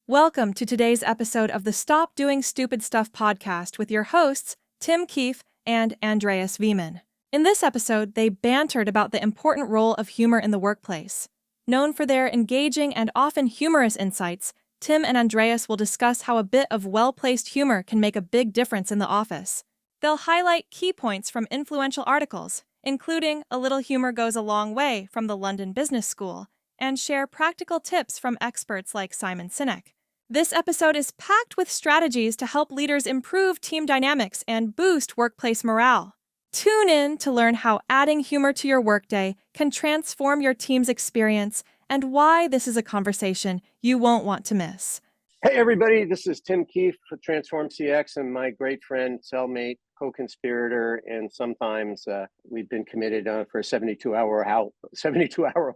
Welcome to today's episode of the Stop Doing Stupid Stuff podcast with your hosts, Tim Keefe and Andreas Wieman. In this episode, they bantered about the important role of humor in the workplace. Known for their engaging and often humorous insights, Tim and Andreas will discuss how a bit of well-placed humor can make a big difference in the office. They'll highlight key points from influential articles, including A Little Humor Goes a Long Way from the London Business School, and share practical tips from experts like Simon Sinek. This episode is packed with strategies to help leaders improve team dynamics and boost workplace morale. Tune in to learn how adding humor to your workday can transform your team's experience and why this is a conversation you won't want to miss. Hey, everybody, this is Tim Keefe with Transform CX and my great friend, cellmate, co-conspirator, and sometimes we've been committed for a 72-hour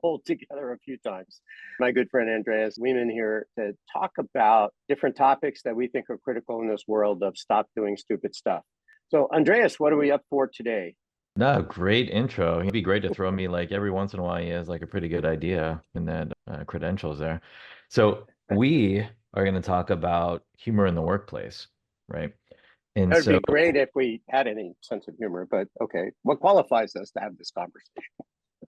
hold together a few times. My good friend, Andreas Wieman here to talk about different topics that we think are critical in this world of stop doing stupid stuff. So, Andreas, what are we up for today? No, great intro. It'd be great to throw me like every once in a while. He has like a pretty good idea in that credentials there. So we are going to talk about humor in the workplace, right? And That'd so be great if we had any sense of humor, but okay, what qualifies us to have this conversation?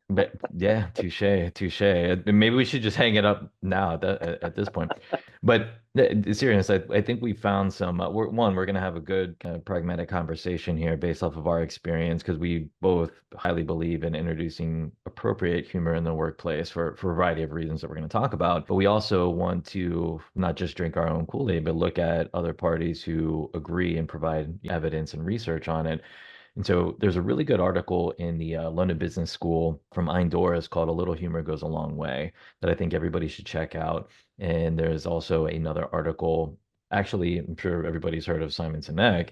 But yeah, touche, touche. Maybe we should just hang it up now at this point. But serious, I think we found some. We're going to have a good kind of pragmatic conversation here based off of our experience because we both highly believe in introducing appropriate humor in the workplace for a variety of reasons that we're going to talk about. But we also want to not just drink our own Kool-Aid, but look at other parties who agree and provide evidence and research on it. And so there's a really good article in the London Business School from Andreas called A Little Humor Goes a Long Way that I think everybody should check out. And there's also another article, actually, I'm sure everybody's heard of Simon Sinek.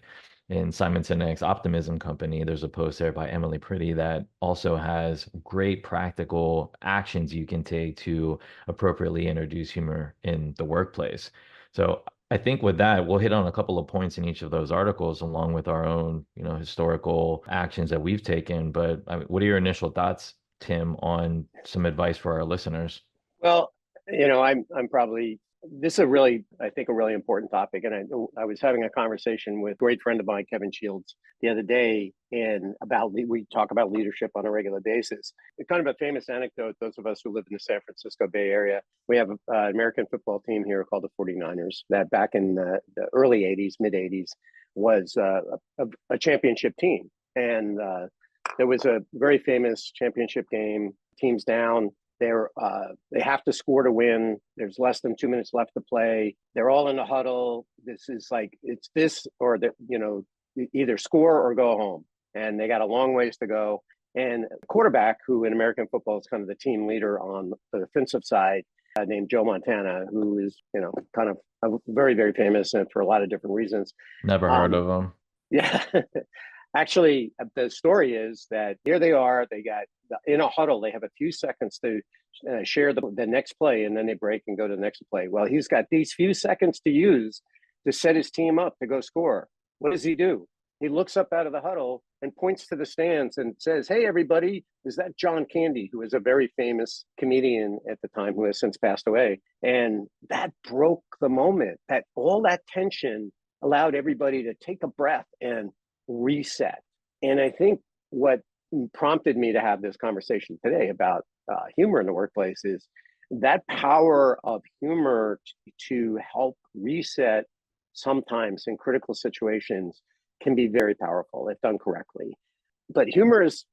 In Simon Sinek's Optimism Company, there's a post there by Emily Pretty that also has great practical actions you can take to appropriately introduce humor in the workplace. So I think with that, we'll hit on a couple of points in each of those articles, along with our own, historical actions that we've taken. But I mean, what are your initial thoughts, Tim, on some advice for our listeners? Well, I'm probably this is I think, a really important topic. And I was having a conversation with a great friend of mine, Kevin Shields, the other day, and we talk about leadership on a regular basis. It's kind of a famous anecdote. Those of us who live in the San Francisco Bay Area, we have an American football team here called the 49ers that back in the early 80s, mid 80s, was a championship team. And there was a very famous championship game, teams down. They have to score to win. There's less than 2 minutes left to play. They're all in the huddle. This is like, it's this or either score or go home. And they got a long ways to go. And the quarterback, who in American football is kind of the team leader on the defensive side, named Joe Montana, who is, kind of very, very famous and for a lot of different reasons. Never heard of them. Yeah. Actually, the story is that here they are. They got in a huddle. They have a few seconds to share the next play, and then they break and go to the next play. Well, he's got these few seconds to use to set his team up to go score. What does he do? He looks up out of the huddle and points to the stands and says, "Hey, everybody, is that John Candy, who is a very famous comedian at the time who has since passed away?" And that broke the moment. That all that tension allowed everybody to take a breath and reset. And I think what prompted me to have this conversation today about humor in the workplace is that power of humor to help reset sometimes in critical situations can be very powerful if done correctly. But humor is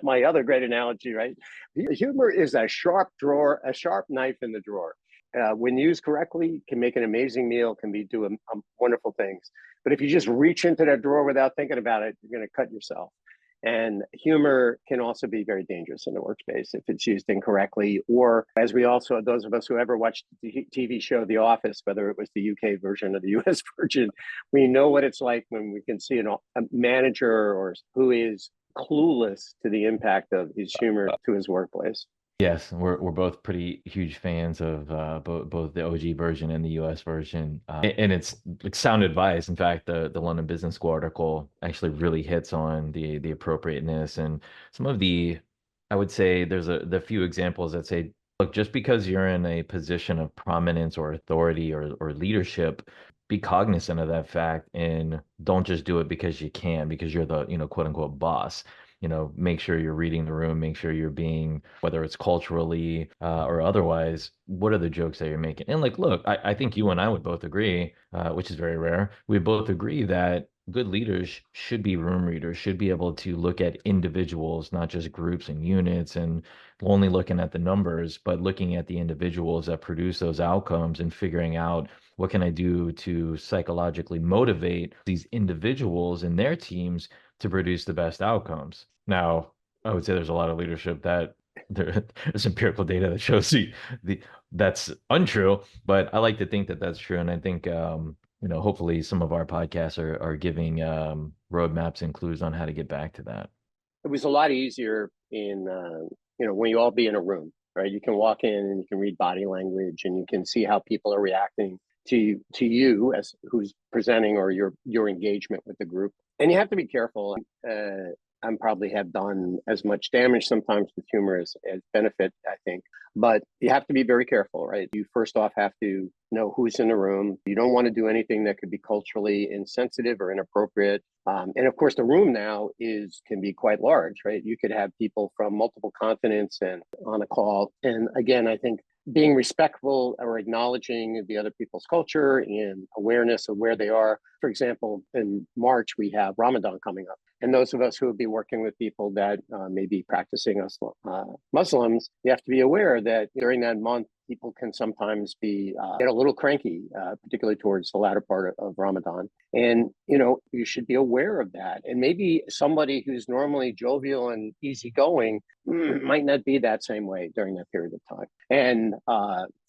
my other great analogy, right? Humor is a sharp knife in the drawer. When used correctly, can make an amazing meal, can be doing wonderful things. But if you just reach into that drawer without thinking about it, you're going to cut yourself. And humor can also be very dangerous in the workspace if it's used incorrectly. Or as those of us who ever watched the TV show The Office, whether it was the UK version or the US version, we know what it's like when we can see a manager or who is clueless to the impact of his humor to his workplace. Yes, we're both pretty huge fans of both the OG version and the US version. And it's like sound advice. In fact, the London Business School article actually really hits on the appropriateness and some of the, I would say there's the few examples that say Look, just because you're in a position of prominence or authority or leadership, be cognizant of that fact and don't just do it because you can, because you're the, quote unquote boss. Make sure you're reading the room, make sure you're being, whether it's culturally or otherwise, what are the jokes that you're making? And like, look, I think you and I would both agree, which is very rare. We both agree that good leaders should be room readers, should be able to look at individuals, not just groups and units, and only looking at the numbers, but looking at the individuals that produce those outcomes and figuring out what can I do to psychologically motivate these individuals and their teams to produce the best outcomes. Now, I would say there's a lot of leadership that there's empirical data that shows the that's untrue, but I like to think that that's true, and I think hopefully some of our podcasts are giving roadmaps and clues on how to get back to that. It was a lot easier in when you all be in a room, right? You can walk in and you can read body language and you can see how people are reacting to you as who's presenting, or your engagement with the group. And you have to be careful. I probably have done as much damage sometimes with humor as benefit, I think. But you have to be very careful, right? You first off have to know who's in the room. You don't want to do anything that could be culturally insensitive or inappropriate. And of course, the room now can be quite large, right? You could have people from multiple continents and on a call. And again, I think being respectful or acknowledging the other people's culture and awareness of where they are. For example, in March, we have Ramadan coming up. And those of us who will be working with people that may be practicing Muslims, you have to be aware that during that month, people can sometimes get a little cranky, particularly towards the latter part of Ramadan. And, you should be aware of that. And maybe somebody who's normally jovial and easygoing might not be that same way during that period of time. And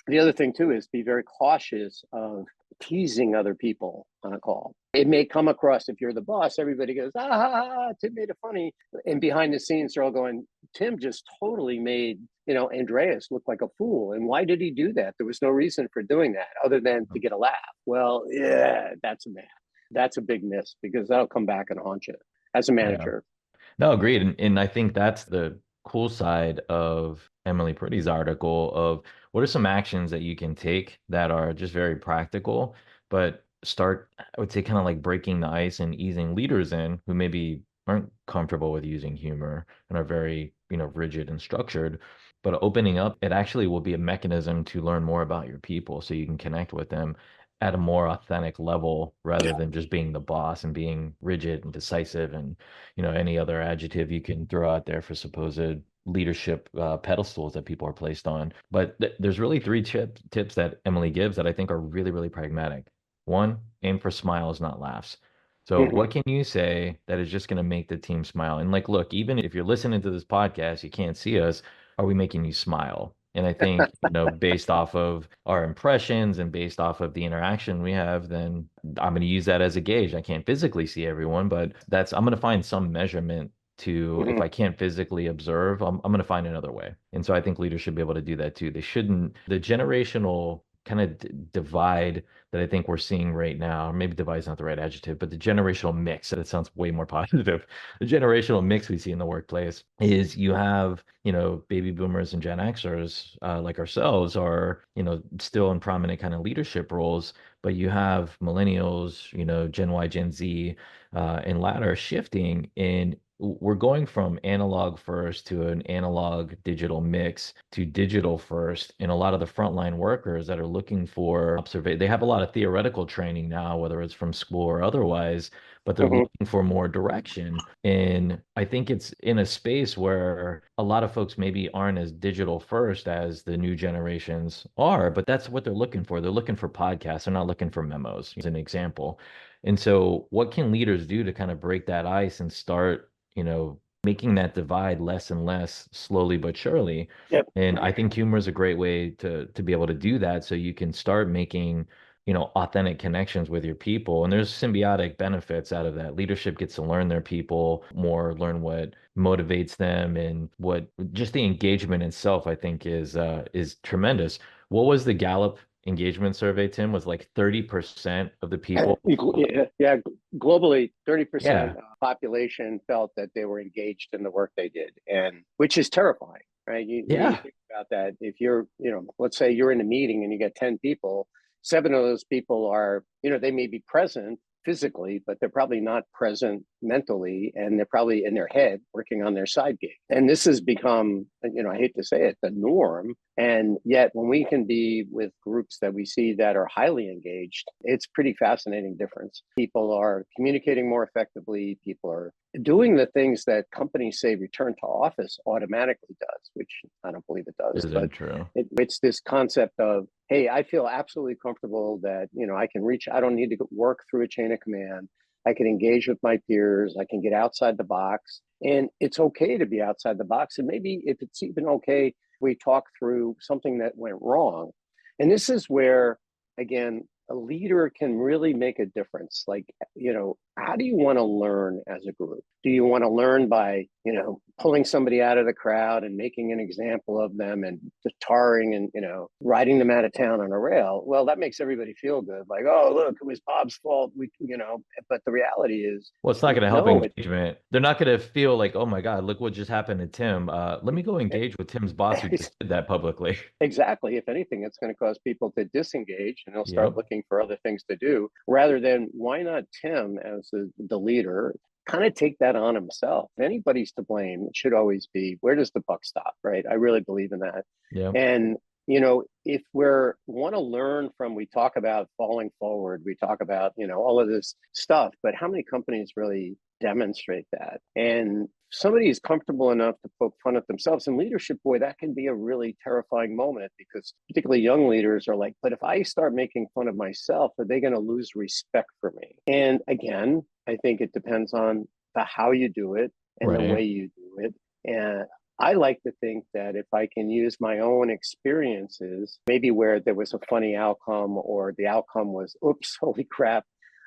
the other thing, too, is be very cautious of teasing other people on a call. It may come across, if you're the boss, everybody goes, Tim made it funny. And behind the scenes, they're all going, Tim just totally made, Andreas look like a fool. And why did he do that? There was no reason for doing that other than to get a laugh. Well, yeah, that's a big miss, because that'll come back and haunt you as a Yeah. manager. No, agreed. And I think that's the cool side of Emily Pretty's article of what are some actions that you can take that are just very practical, but start, I would say, kind of like breaking the ice and easing leaders in who maybe aren't comfortable with using humor and are very, rigid and structured. But opening up, it actually will be a mechanism to learn more about your people so you can connect with them at a more authentic level rather than just being the boss and being rigid and decisive and any other adjective you can throw out there for supposed leadership pedestals that people are placed on. But there's really three tips that Emily gives that I think are really, really pragmatic. One, aim for smiles, not laughs. So Mhm. what can you say that is just going to make the team smile? And like, look, even if you're listening to this podcast, you can't see us. Are we making you smile? And I think, based off of our impressions and based off of the interaction we have, then I'm going to use that as a gauge. I can't physically see everyone, but I'm going to find some measurement to, if Mhm. I can't physically observe, I'm going to find another way. And so I think leaders should be able to do that too. They shouldn't, the generational kind of divide that I think we're seeing right now, or maybe divide is not the right adjective, but the generational mix, that sounds way more positive. The generational mix we see in the workplace is you have, baby boomers and Gen Xers like ourselves are, still in prominent kind of leadership roles, but you have millennials, Gen Y, Gen Z, and latter shifting. And we're going from analog first to an analog digital mix to digital first. And a lot of the frontline workers that are looking for observation, they have a lot of theoretical training now, whether it's from school or otherwise, but they're Mhm. looking for more direction. And I think it's in a space where a lot of folks maybe aren't as digital first as the new generations are, but that's what they're looking for. They're looking for podcasts. They're not looking for memos, as an example. And so what can leaders do to kind of break that ice and start, making that divide less and less slowly but surely? Yep. And I think humor is a great way to be able to do that so you can start making authentic connections with your people. And there's symbiotic benefits out of that. Leadership gets to learn their people more, learn what motivates them, and what just the engagement itself, I think, is tremendous. What was the Gallup engagement survey, Tim, was like 30% of the people. Yeah, globally, 30% Yeah. population felt that they were engaged in the work they did, and which is terrifying, right? You Yeah. think about that. If you're, let's say you're in a meeting and you get 10 people, seven of those people are, they may be present physically, but they're probably not present mentally, and they're probably in their head working on their side gig. And this has become, I hate to say it, the norm. And yet when we can be with groups that we see that are highly engaged, it's pretty fascinating difference. People are communicating more effectively. People are doing the things that companies say return to office automatically does, which I don't believe it does. Isn't But true. it's this concept of, hey, I feel absolutely comfortable that, I can reach, I don't need to work through a chain of command. I can engage with my peers. I can get outside the box. And it's okay to be outside the box. And maybe if it's even okay, we talk through something that went wrong. And this is where, again, a leader can really make a difference. Like, how do you want to learn as a group? Do you want to learn by, pulling somebody out of the crowd and making an example of them and tarring and, riding them out of town on a rail? Well, that makes everybody feel good. Like, oh, look, it was Bob's fault. But the reality is, Well, it's not going to help no, engagement. They're not going to feel like, oh my God, look what just happened to Tim. Let me go engage with Tim's boss who just did that publicly. Exactly. If anything, it's going to cause people to disengage, and they'll start Yep. looking for other things to do rather than, why not Tim as the leader kind of take that on himself? If anybody's to blame, it should always be, where does the buck stop, right? I really believe in that. Yep. And, if want to learn from, we talk about falling forward, we talk about, all of this stuff, but how many companies really demonstrate that? And somebody is comfortable enough to poke fun at themselves in leadership, boy, that can be a really terrifying moment, because particularly young leaders are like, but if I start making fun of myself, are they going to lose respect for me? And again, I think it depends on how you do it and the Right. way you do it. And I like to think that if I can use my own experiences, maybe where there was a funny outcome or the outcome was, oops, holy crap,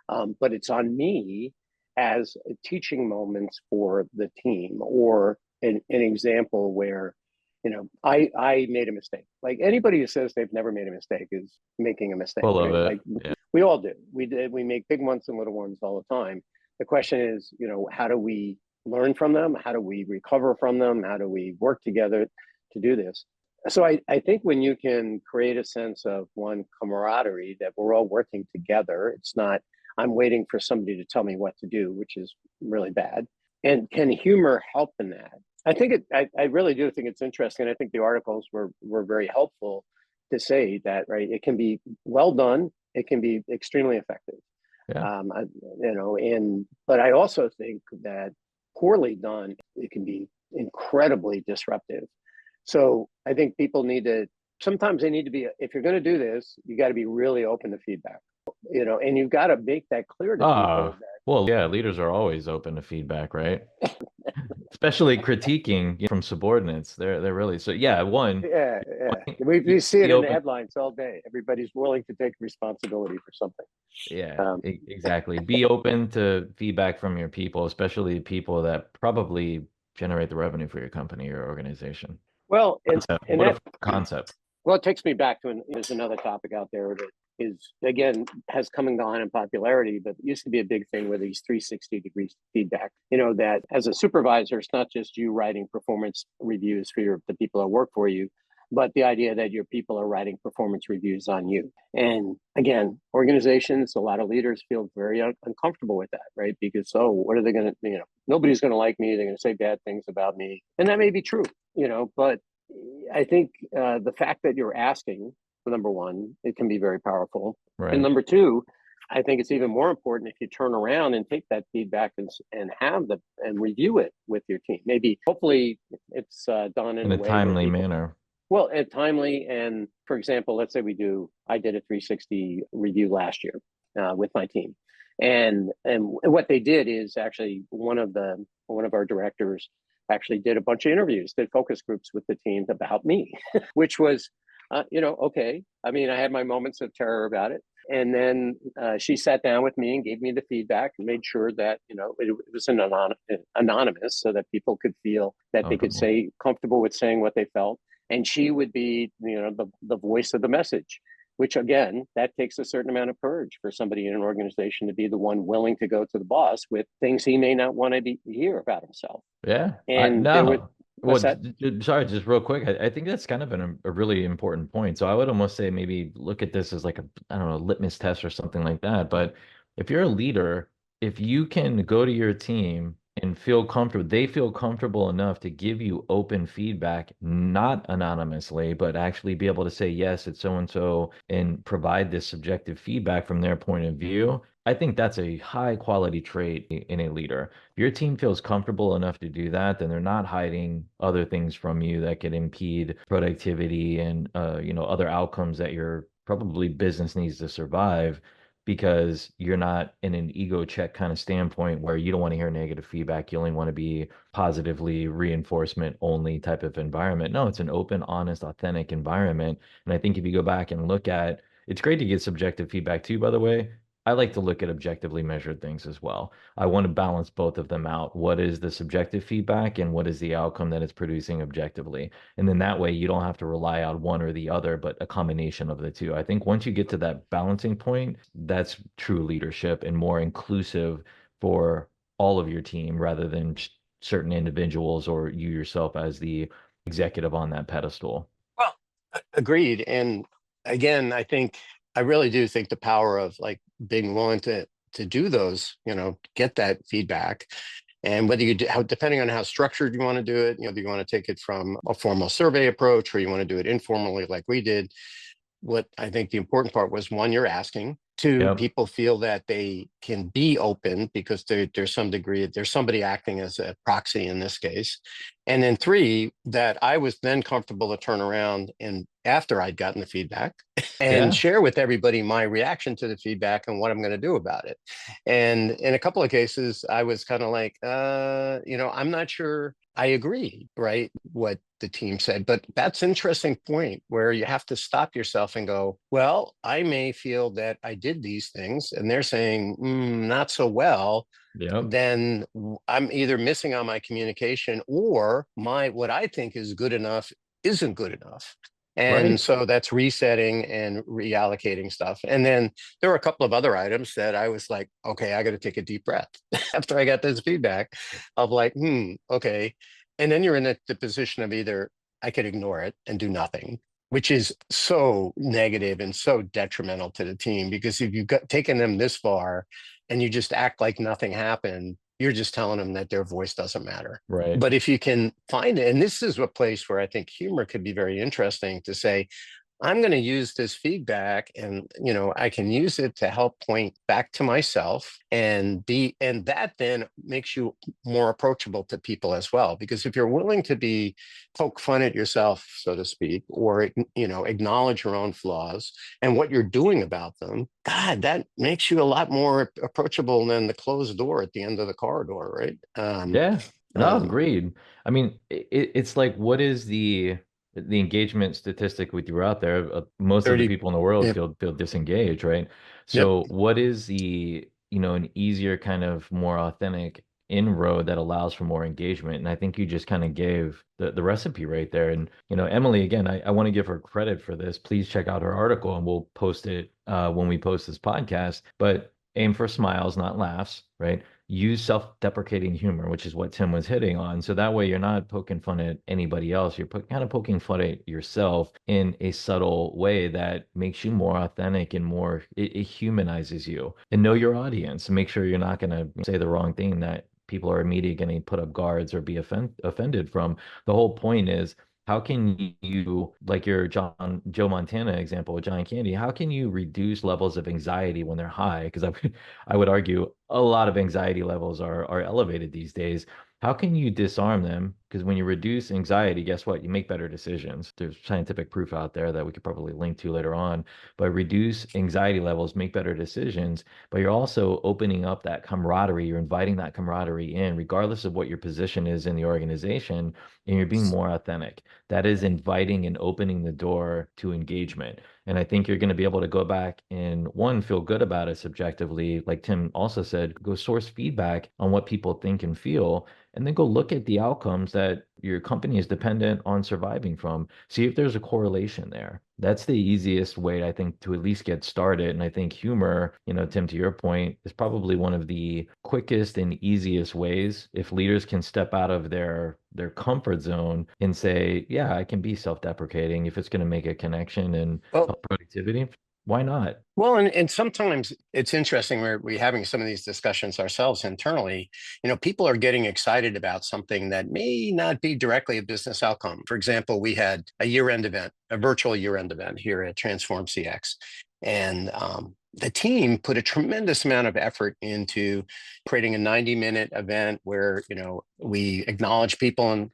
but it's on me as teaching moments for the team, or an example where, I made a mistake. Like, anybody who says they've never made a mistake is making a mistake, Full of right? it. Like, Yeah. we all do. We make big ones and little ones all the time. The question is, how do we learn from them? How do we recover from them? How do we work together to do this? So I think when you can create a sense of one camaraderie, that we're all working together, it's not, I'm waiting for somebody to tell me what to do, which is really bad. And can humor help in that? I really do think it's interesting. I think the articles were very helpful to say that, right? It can be well done. It can be extremely effective. Yeah. But I also think that poorly done, it can be incredibly disruptive. So I think people sometimes they need to be, if you're going to do this, you got to be really open to feedback, and you've got to make that clear to people. Well, yeah, leaders are always open to feedback, right? Especially critiquing from subordinates. They're really so yeah, Yeah. We see it be in the open. headlines all day. Everybody's willing to take responsibility for something. Yeah, exactly. Be open to feedback from your people, especially people that probably generate the revenue for your company or organization. Well, Concept. and What a that, concept. well, it takes me back to there's another topic out there that is, again, has come and gone in popularity, but it used to be a big thing with these 360-degree feedback. That as a supervisor, it's not just you writing performance reviews for the people that work for you, but the idea that your people are writing performance reviews on you. And again, organizations, a lot of leaders feel very uncomfortable with that, right? Because, oh, what are they going to, nobody's going to like me. They're going to say bad things about me. And that may be true, but I think the fact that you're asking, number one, it can be very powerful. Right. And number two, I think it's even more important if you turn around and take that feedback and review it with your team. Maybe, hopefully, it's done in a a way timely manner. Well, and timely. And for example, let's say I did a 360 review last year with my team. And what they did is actually one of our directors actually did a bunch of interviews, did focus groups with the team about me, which was, okay. I mean, I had my moments of terror about it. And then she sat down with me and gave me the feedback and made sure that, it was anonymous, so that people could feel that they could say comfortable with saying what they felt. And she would be, the voice of the message. which again, that takes a certain amount of courage for somebody in an organization to be the one willing to go to the boss with things he may not want to hear about himself. Yeah, I And there would, no. Well, what's that? sorry, just real quick. I think that's kind of a really important point. So I would almost say maybe look at this as like a, I don't know, litmus test or something like that. But if you're a leader, if you can go to your team and feel comfortable, they feel comfortable enough to give you open feedback, not anonymously, but actually be able to say, yes, it's so and so, and provide this subjective feedback from their point of view. I think that's a high quality trait in a leader. If your team feels comfortable enough to do that, then they're not hiding other things from you that could impede productivity and other outcomes that your probably business needs to survive, because you're not in an ego check kind of standpoint where you don't want to hear negative feedback. You only want to be positively reinforcement only type of environment. No, it's an open, honest, authentic environment. And I think if you go back and look at, it's great to get subjective feedback too, by the way. I like to look at objectively measured things as well. I want to balance both of them out. What is the subjective feedback and what is the outcome that it's producing objectively? And then that way you don't have to rely on one or the other, but a combination of the two. I think once you get to that balancing point, that's true leadership and more inclusive for all of your team rather than certain individuals or you yourself as the executive on that pedestal. Well, agreed. And again, I really do think the power of like being willing to do those, get that feedback. And whether you do, depending on how structured you want to do it, do you want to take it from a formal survey approach or you want to do it informally like we did? What I think the important part was, one, you're asking. Two, Yep. people feel that they can be open because there's some degree, there's somebody acting as a proxy in this case. And then three, that I was then comfortable to turn around and after I'd gotten the feedback and Yeah. share with everybody my reaction to the feedback and what I'm going to do about it. And in a couple of cases, I was kind of like, I'm not sure I agree, right? What the team said, but that's an interesting point where you have to stop yourself and go, well, I may feel that I did these things and they're saying, not so well. Yep. Then I'm either missing on my communication or what I think is good enough isn't good enough. And Right. so that's resetting and reallocating stuff. And then there were a couple of other items that I was like, okay, I got to take a deep breath after I got this feedback of like, okay. And then you're in the position of either I could ignore it and do nothing, which is so negative and so detrimental to the team, because if you've taken them this far and you just act like nothing happened, you're just telling them that their voice doesn't matter. Right. But if you can find it, and this is a place where I think humor could be very interesting to say, I'm going to use this feedback and, I can use it to help point back to myself and that then makes you more approachable to people as well. Because if you're willing to poke fun at yourself, so to speak, or, acknowledge your own flaws and what you're doing about them, God, that makes you a lot more approachable than the closed door at the end of the corridor, right? Yeah. No, agreed. I mean, it's like, what is the engagement statistic we threw out there? Most of the 30. people in the world Yep. feel disengaged, right? Yep. So what is an easier kind of more authentic inroad that allows for more engagement? And I think you just kind of gave the recipe right there. And, Emily, again, I want to give her credit for this. Please check out her article and we'll post it when we post this podcast. But aim for smiles, not laughs, right? Use self-deprecating humor, which is what Tim was hitting on. So that way you're not poking fun at anybody else. You're kind of poking fun at yourself in a subtle way that makes you more authentic and more, it humanizes you. And know your audience. Make sure you're not going to say the wrong thing that people are immediately going to put up guards or be offended from. The whole point is, how can you, like your Joe Montana example with John Candy, how can you reduce levels of anxiety when they're high? Because I would argue a lot of anxiety levels are elevated these days. How can you disarm them? Because when you reduce anxiety, guess what? You make better decisions. There's scientific proof out there that we could probably link to later on. But reduce anxiety levels, make better decisions. But you're also opening up that camaraderie. You're inviting that camaraderie in, regardless of what your position is in the organization, and you're being more authentic. That is inviting and opening the door to engagement. And I think you're going to be able to go back and one, feel good about it subjectively. Like Tim also said, go source feedback on what people think and feel, and then go look at the outcomes that your company is dependent on surviving from. See if there's a correlation there. That's the easiest way, I think, to at least get started. And I think humor, Tim, to your point, is probably one of the quickest and easiest ways if leaders can step out of their comfort zone and say, yeah, I can be self-deprecating if it's going to make a connection and Well, help productivity. Why not? Well, and sometimes it's interesting we're having some of these discussions ourselves internally. People are getting excited about something that may not be directly a business outcome. For example, we had a year-end event, a virtual year-end event here at Transform CX. And the team put a tremendous amount of effort into creating a 90-minute event where, we acknowledge people and,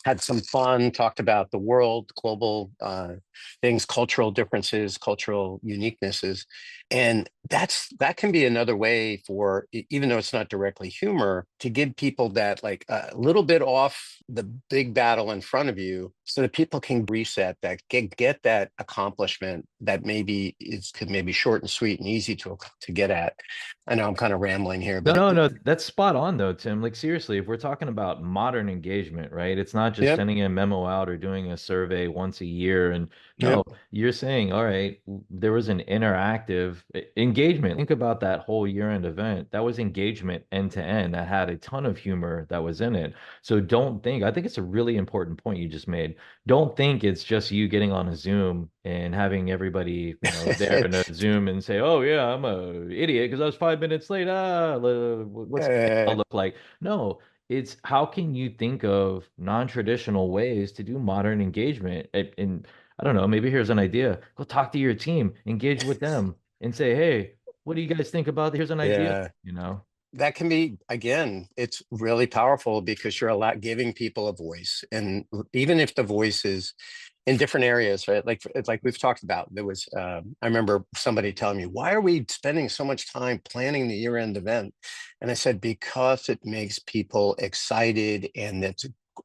had some fun, talked about the world, global things, cultural differences, cultural uniquenesses. And that can be another way for, even though it's not directly humor, to give people that like a little bit off the big battle in front of you so that people can reset that, get that accomplishment that maybe could maybe short and sweet and easy to get at. I know I'm kind of rambling here, No, but no, no. That's spot on though, Tim. Like seriously, if we're talking about modern engagement, right? It's not just yep, sending a memo out or doing a survey once a year. And no, yep, you're saying, all right, there was an interactive engagement. Think about that whole year-end event. That was engagement end to end that had a ton of humor that was in it. So I think it's a really important point you just made. Don't think it's just you getting on a Zoom and having everybody, there in a Zoom and say, "Oh yeah, I'm a idiot because I was 5 minutes late." What's uh, it look like? No, it's how can you think of non-traditional ways to do modern engagement? And I don't know, maybe here's an idea. Go talk to your team, engage with them, and say, "Hey, what do you guys think about? Here's an idea." yeah. You know? That can be, again, it's really powerful because you're giving people a voice. And even if the voice is in different areas, right? Like we've talked about, I remember somebody telling me, why are we spending so much time planning the year-end event? And I said, because it makes people excited and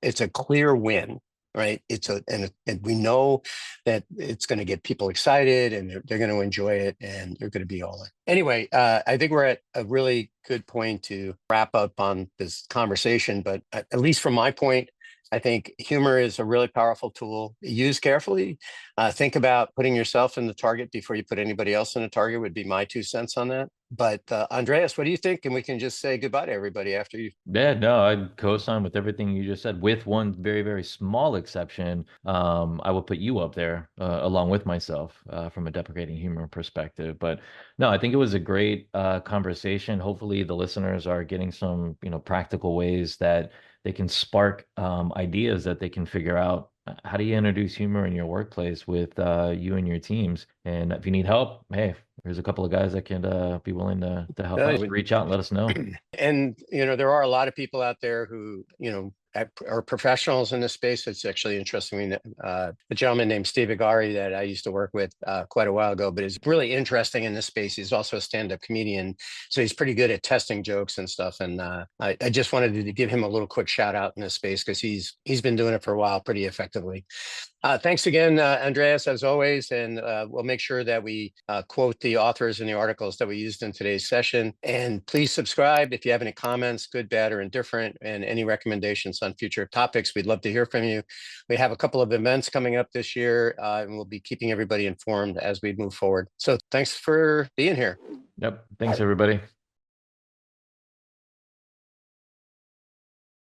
it's a clear win, right? And we know that it's going to get people excited and they're going to enjoy it and they're going to be all in. Anyway, I think we're at a really good point to wrap up on this conversation, but at least from my point, I think humor is a really powerful tool. Use carefully. Think about putting yourself in the target before you put anybody else in a target would be my 2 cents on that. But Andreas, what do you think? And we can just say goodbye to everybody after you. Yeah, no, I co-sign with everything you just said, with one very, very small exception. I will put you up there along with myself from a deprecating humor perspective. But no, I think it was a great conversation. Hopefully, the listeners are getting some, practical ways that they can spark ideas that they can figure out. How do you introduce humor in your workplace with you and your teams? And if you need help, hey, there's a couple of guys that can be willing to help out. So reach out and let us know. And there are a lot of people out there who are professionals in this space. It's actually interesting. A gentleman named Steve Agari that I used to work with quite a while ago, but is really interesting in this space. He's also a stand-up comedian, so he's pretty good at testing jokes and stuff. And I just wanted to give him a little quick shout out in this space because he's been doing it for a while pretty effectively. Thanks again, Andreas, as always, and we'll make sure that we quote the authors and the articles that we used in today's session. And please subscribe if you have any comments, good, bad, or indifferent, and any recommendations on future topics. We'd love to hear from you. We have a couple of events coming up this year, and we'll be keeping everybody informed as we move forward. So thanks for being here. Yep. Thanks, everybody.